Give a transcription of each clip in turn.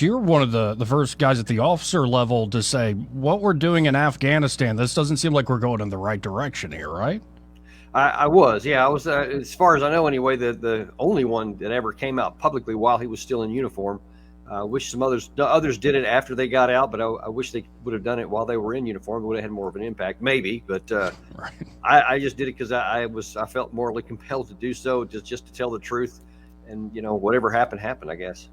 you're one of the first guys at the officer level to say what we're doing in Afghanistan. This doesn't seem like we're going in the right direction here, right? I was, yeah, I was. As far as I know, anyway, the only one that ever came out publicly while he was still in uniform. I wish some others did it after they got out, but I wish they would have done it while they were in uniform. It would have had more of an impact, maybe. But Right. I just did it because I felt morally compelled to do so, just to tell the truth, and whatever happened happened, I guess.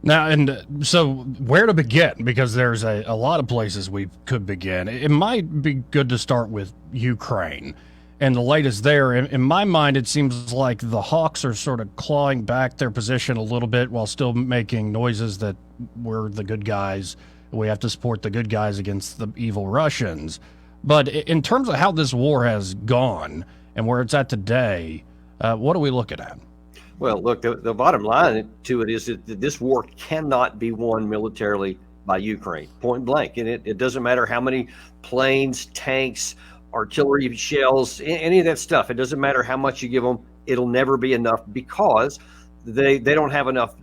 Now, and so where to begin? Because there's a lot of places we could begin. It might be good to start with Ukraine and the latest there. In my mind, it seems like the Hawks are sort of clawing back their position a little bit while still making noises that we're the good guys. We have to support the good guys against the evil Russians. But in terms of how this war has gone and where it's at today, what are we looking at? Well, look, the bottom line to it is that this war cannot be won militarily by Ukraine, point blank. And it doesn't matter how many planes, tanks, artillery shells, any of that stuff. It doesn't matter how much you give them. It'll never be enough because they don't have enough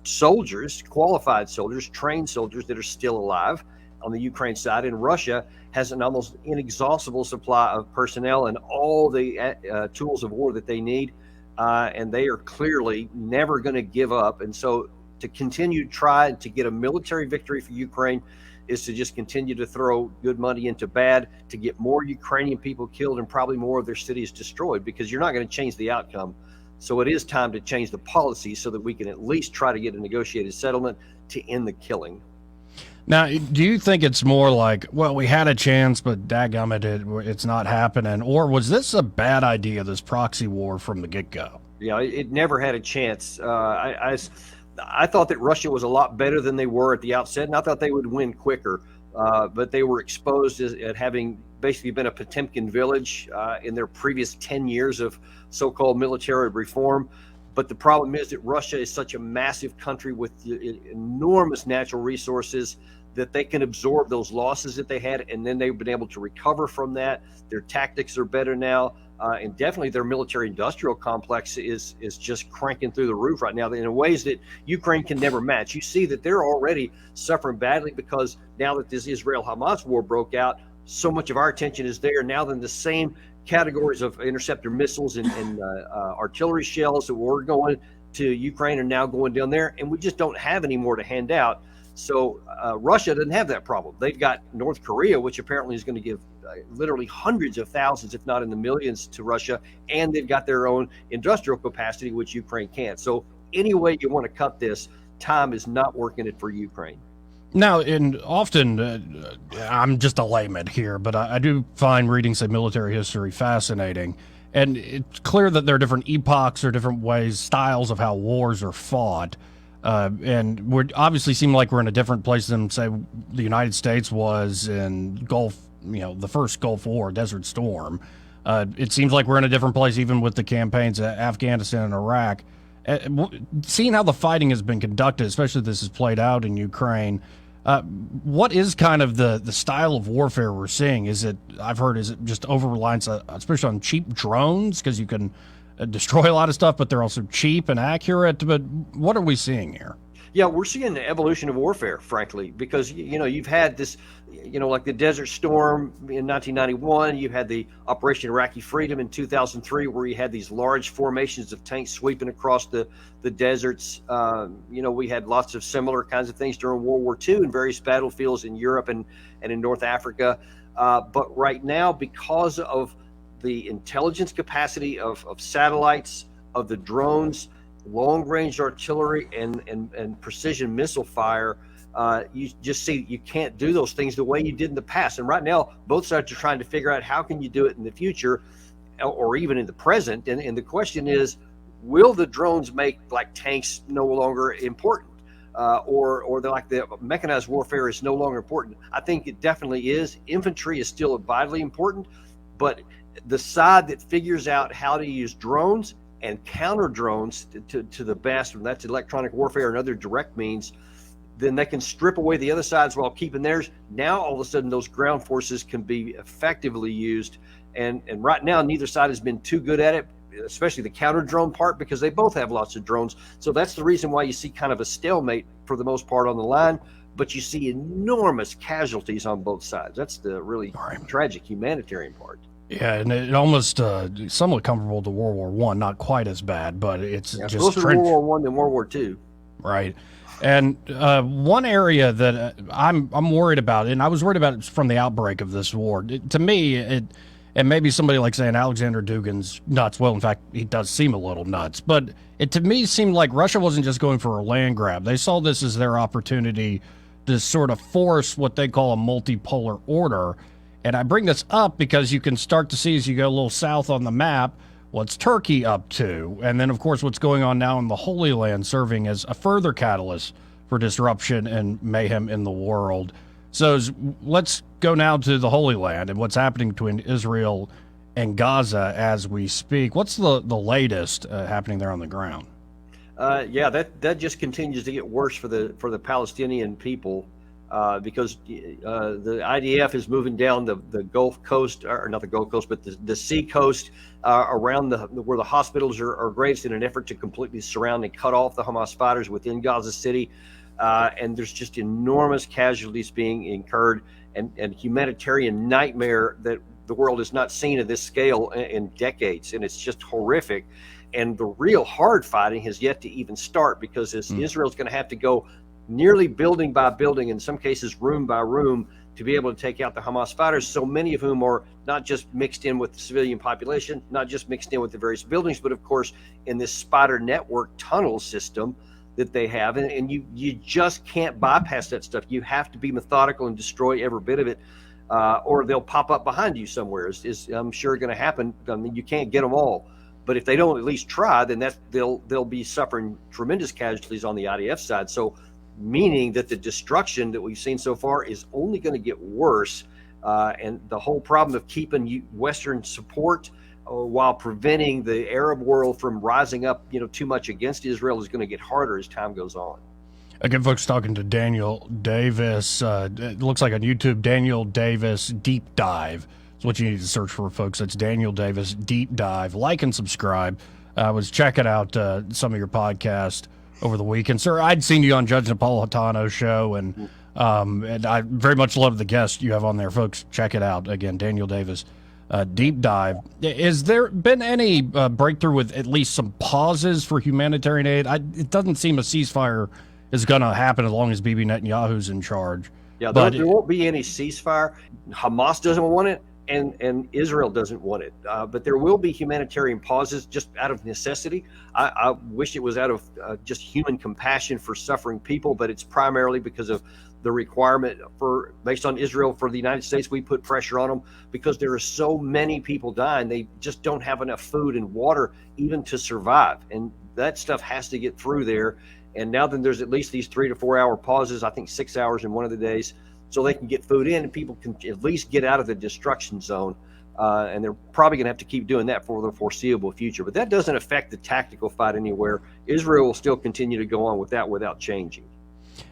soldiers, qualified soldiers, trained soldiers that are still alive on the Ukraine side. And Russia has an almost inexhaustible supply of personnel and all the tools of war that they need. And they are clearly never going to give up. And so to continue to try to get a military victory for Ukraine is to just continue to throw good money into bad, to get more Ukrainian people killed and probably more of their cities destroyed, because you're not going to change the outcome. So it is time to change the policy so that we can at least try to get a negotiated settlement to end the killing. Now, do you think it's more like, well, we had a chance, but dadgummit, it's not happening? Or was this a bad idea, this proxy war from the get-go? Yeah, it never had a chance. I thought that Russia was a lot better than they were at the outset, and I thought they would win quicker. But they were exposed at having basically been a Potemkin village in their previous 10 years of so-called military reform. But the problem is that Russia is such a massive country with enormous natural resources that they can absorb those losses that they had, and then they've been able to recover from that. Their tactics are better now, and definitely their military-industrial complex is just cranking through the roof right now in ways that Ukraine can never match. You see that they're already suffering badly because now that this Israel-Hamas war broke out, so much of our attention is there. Now then the same categories of interceptor missiles and artillery shells that were going to Ukraine are now going down there, and we just don't have any more to hand out. So Russia doesn't have that problem. They've got North Korea, which apparently is going to give literally hundreds of thousands, if not in the millions, to Russia, and they've got their own industrial capacity, which Ukraine can't. So any way you want to cut this, time is not working it for Ukraine. Now, and often I'm just a layman here, but I do find reading, say, military history fascinating. And it's clear that there are different epochs or different ways, styles of how wars are fought. And we obviously seem like we're in a different place than, say, the United States was in Gulf, the first Gulf War, Desert Storm. It seems like we're in a different place even with the campaigns at Afghanistan and Iraq. Seeing how the fighting has been conducted, especially this is played out in Ukraine, what is kind of the style of warfare we're seeing? Is it just over-reliance, especially on cheap drones, because you can destroy a lot of stuff, but they're also cheap and accurate? But what are we seeing here? Yeah, we're seeing the evolution of warfare, frankly, because you've had this, like the Desert Storm in 1991. You had the Operation Iraqi Freedom in 2003, where you had these large formations of tanks sweeping across the deserts. We had lots of similar kinds of things during World War II in various battlefields in Europe and in North Africa. But right now, because of the intelligence capacity of satellites, of the drones, long-range artillery, and precision missile fire, you just see you can't do those things the way you did in the past. And right now, both sides are trying to figure out how can you do it in the future or even in the present. And the question is, will the drones make like tanks no longer important? Or they're like the mechanized warfare is no longer important? I think it definitely is. Infantry is still vitally important, but the side that figures out how to use drones and counter drones to the best, and that's electronic warfare and other direct means, then they can strip away the other sides while keeping theirs. Now, all of a sudden, those ground forces can be effectively used. And right now, neither side has been too good at it. especially the counter drone part, because they both have lots of drones. So that's the reason why you see kind of a stalemate for the most part on the line, but you see enormous casualties on both sides. That's the really tragic humanitarian part. Yeah, and it almost somewhat comparable to World War One. Not quite as bad, but it's just closer to World War One than World War Two. Right. And one area that I'm worried about, and I was worried about it from the outbreak of this war. To me, and maybe somebody like saying Alexander Dugin's nuts. Well, in fact, he does seem a little nuts. But it to me seemed like Russia wasn't just going for a land grab. They saw this as their opportunity to sort of force what they call a multipolar order. And I bring this up because you can start to see as you go a little south on the map, what's Turkey up to? And then, of course, what's going on now in the Holy Land, serving as a further catalyst for disruption and mayhem in the world. So let's go now to the Holy Land and what's happening between Israel and Gaza as we speak. What's the latest happening there on the ground? That just continues to get worse for the Palestinian people. Because the IDF is moving down the Gulf Coast, or not the Gulf Coast, but the sea coast around where the hospitals are greatest, in an effort to completely surround and cut off the Hamas fighters within Gaza City. And there's just enormous casualties being incurred, and humanitarian nightmare that the world has not seen at this scale in decades. And it's just horrific. And the real hard fighting has yet to even start, because Israel's going to have to go nearly building by building, in some cases room by room, to be able to take out the Hamas fighters, so many of whom are not just mixed in with the civilian population, not just mixed in with the various buildings, but of course in this spider network tunnel system that they have. And you just can't bypass that stuff. You have to be methodical and destroy every bit of it, or they'll pop up behind you somewhere. Is I'm sure going to happen. I mean, you can't get them all. But if they don't at least try, then they'll be suffering tremendous casualties on the IDF side. So meaning that the destruction that we've seen so far is only going to get worse. And the whole problem of keeping Western support while preventing the Arab world from rising up, too much against Israel is going to get harder as time goes on. Again, folks, talking to Daniel Davis. It looks like on YouTube, Daniel Davis Deep Dive is what you need to search for, folks. That's Daniel Davis Deep Dive. Like and subscribe. I was checking out some of your podcast over the weekend. Sir, I'd seen you on Judge Napolitano's show, and I very much love the guest you have on there, folks. Check it out. Again, Daniel Davis, Deep Dive. Has there been any breakthrough with at least some pauses for humanitarian aid? It doesn't seem a ceasefire is going to happen as long as Bibi Netanyahu's in charge. Yeah, there won't be any ceasefire. Hamas doesn't want it, and Israel doesn't want it. But there will be humanitarian pauses just out of necessity. I wish it was out of just human compassion for suffering people, but it's primarily because of the requirement based on Israel for the United States. We put pressure on them because there are so many people dying. They just don't have enough food and water even to survive. And that stuff has to get through there. And now then there's at least these 3 to 4 hour pauses, I think 6 hours in one of the days, so they can get food in and people can at least get out of the destruction zone. And they're probably going to have to keep doing that for the foreseeable future. But that doesn't affect the tactical fight anywhere. Israel will still continue to go on with that without changing.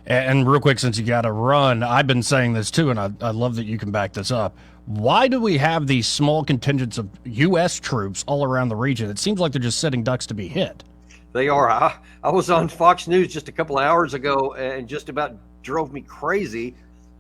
And real quick, since you got to run, I've been saying this too, and I love that you can back this up. Why do we have these small contingents of U.S. troops all around the region? It seems like they're just sitting ducks to be hit. They are. I was on Fox News just a couple of hours ago and just about drove me crazy,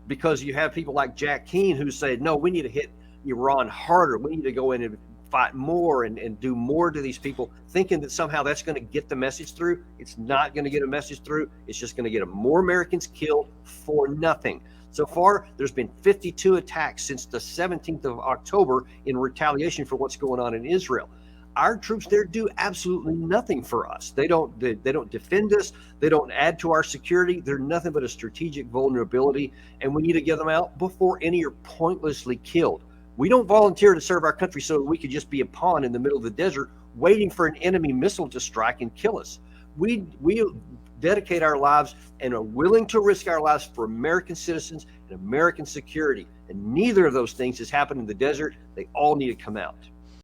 because you have people like Jack Keane who said, no, we need to hit Iran harder. We need to go in and fight more and do more to these people, thinking that somehow that's going to get the message through. It's not going to get a message through. It's just going to get more Americans killed for nothing. So far, there's been 52 attacks since the 17th of October in retaliation for what's going on in Israel. Our troops there do absolutely nothing for us. They don't defend us. They don't add to our security. They're nothing but a strategic vulnerability, and we need to get them out before any are pointlessly killed. We don't volunteer to serve our country so that we could just be a pawn in the middle of the desert waiting for an enemy missile to strike and kill us. We dedicate our lives and are willing to risk our lives for American citizens and American security, and neither of those things has happened in the desert. They all need to come out.